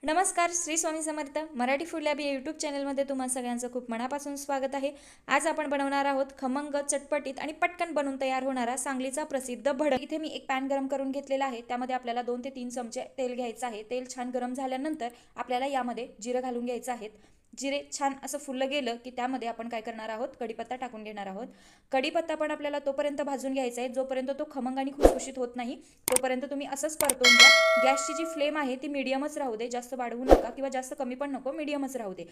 नमस्कार, Shri Swami Samarth. Marathi food lab या YouTube चॅनलमध्ये तुम्हा सगळ्यांचं खूप मनापासून स्वागत आहे. आज आपण बनवणार आहोत खमंग, चटपटीत आणि पटकन बनवून तयार होणारा सांगलीचा प्रसिद्ध भडंग. इथे मी एक पॅन गरम करून घेतलेला आहे. त्यामध्ये आपल्याला 2 ते 3 चमचे तेल घ्यायचं आहे. तेल छान गरम झाल्यानंतर आपल्याला यामध्ये जिरं घालून घ्यायचं आहे. जिरे छान असं फुललं गेलं की त्यामध्ये आपण काय करणार आहोत, कढीपत्ता टाकून घेणार आहोत. कढीपत्ता पण आपल्याला तोपर्यंत भाजून घ्यायचा आहे जोपर्यंत तो खमंग आणि खुसखुशीत होत नाही तोपर्यंत तुम्ही असंच परतवून घ्या. गॅसची जी फ्लेम आहे ती मीडियमच राहू दे, जास्त वाढवू नका किंवा जास्त कमी पण नको, मीडियमच राहू दे.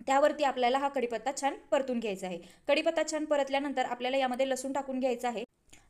त्यावरती आपल्याला हा कढीपत्ता छान परतून घ्यायचा आहे. कढीपत्ता छान परतल्यानंतर आपल्याला यामध्ये लसूण टाकून घ्यायचा आहे.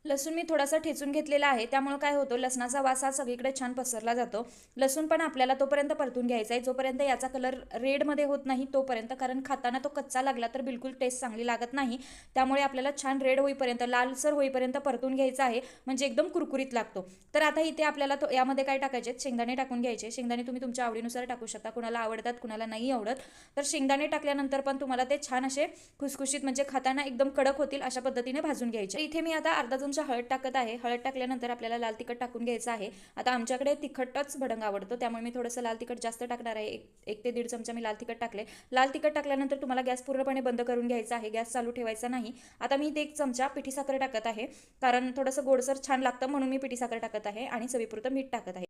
लसूण मी थोडासा ठेचून घेतलेला आहे, त्यामुळे काय होतं, लसणाचा वास हा सगळीकडे छान पसरला जातो. लसूण पण आपल्याला तोपर्यंत परतून घ्यायचा आहे जोपर्यंत याचा कलर रेडमध्ये होत नाही तोपर्यंत, कारण खाताना तो कच्चा लागला तर बिलकुल टेस्ट चांगली लागत नाही. त्यामुळे आपल्याला छान रेड होईपर्यंत, लालसर होईपर्यंत परतून घ्यायचा आहे, म्हणजे एकदम कुरकुरीत लागतो. तर आता इथे आपल्याला यामध्ये काय टाकायचे, शेंगदाणे टाकून घ्यायचे. शेंगदाणे तुम्ही तुमच्या आवडीनुसार टाकू शकता, कुणाला आवडतात कुणाला नाही आवडत. तर शेंगदाणे टाकल्यानंतर पण तुम्हाला ते छान असे खुसखुशीत, म्हणजे खाताना एकदम कडक होतील अशा पद्धतीने भाजून घ्यायचे. इथे मी आता अर्धा चमचा हळद टाकत आहे. हळद टाकल्यानंतर आपल्याला लाल तिखट टाकून घ्यायचं आहे. आता आमच्याकडे तिखटच भडंग आवडतो, त्यामुळे मी थोडंसं लाल तिखट जास्त टाकणार आहे. 1 ते 1.5 चमचा मी लाल तिखट टाकले. लाल तिखट टाकल्यानंतर तुम्हाला गॅस पूर्णपणे बंद करून घ्यायचा आहे, गॅस चालू ठेवायचा नाही. आता मी इथे 1 चमचा पिठी साखर टाकत आहे, कारण थोडंसं गोडसर छान लागतं म्हणून मी पिठी साखर टाकत आहे आणि चवीपुरतं मीठ टाकत आहे.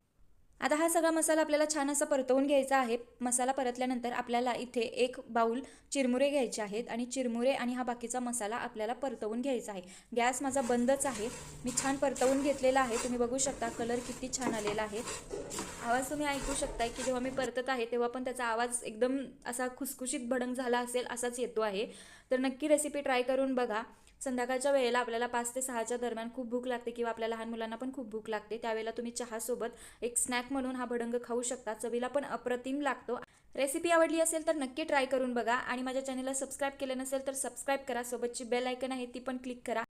आता हा सगळा मसाला आपल्याला छान असा परतवून घ्यायचा आहे. मसाला परतल्यानंतर आपल्याला इथे 1 बाउल चिरमुरे घ्यायचे आहेत आणि चिरमुरे आणि हा बाकीचा मसाला आपल्याला परतवून घ्यायचा आहे. गॅस माझा बंदच आहे. मी छान परतवून घेतलेला आहे. तुम्ही बघू शकता कलर किती छान आलेला आहे. आवाज तुम्ही ऐकू शकताय की जेव्हा मी परतत आहे तेव्हा पण त्याचा आवाज एकदम असा खुसखुशीत भडंग झाला असेल असाच येतो आहे. तर नक्की रेसिपी ट्राय करून बघा. संध्याकाळच्या वेळेला आपल्याला 5 ते 6च्या दरम्यान खूप भूक लागते किंवा आपल्या लहान मुलांना पण खूप भूक लागते, त्यावेळेला तुम्ही चहासोबत एक स्नॅक म्हणून हा भडंग खाऊ शकता. चवीला पण अप्रतिम लागतो. रेसिपी आवडली असेल तर नक्की ट्राय करून बघा आणि माझ्या चॅनलला सबस्क्राईब केलं नसेल तर सबस्क्राईब करा. सोबतची बेल आयकन आहे ती पण क्लिक करा.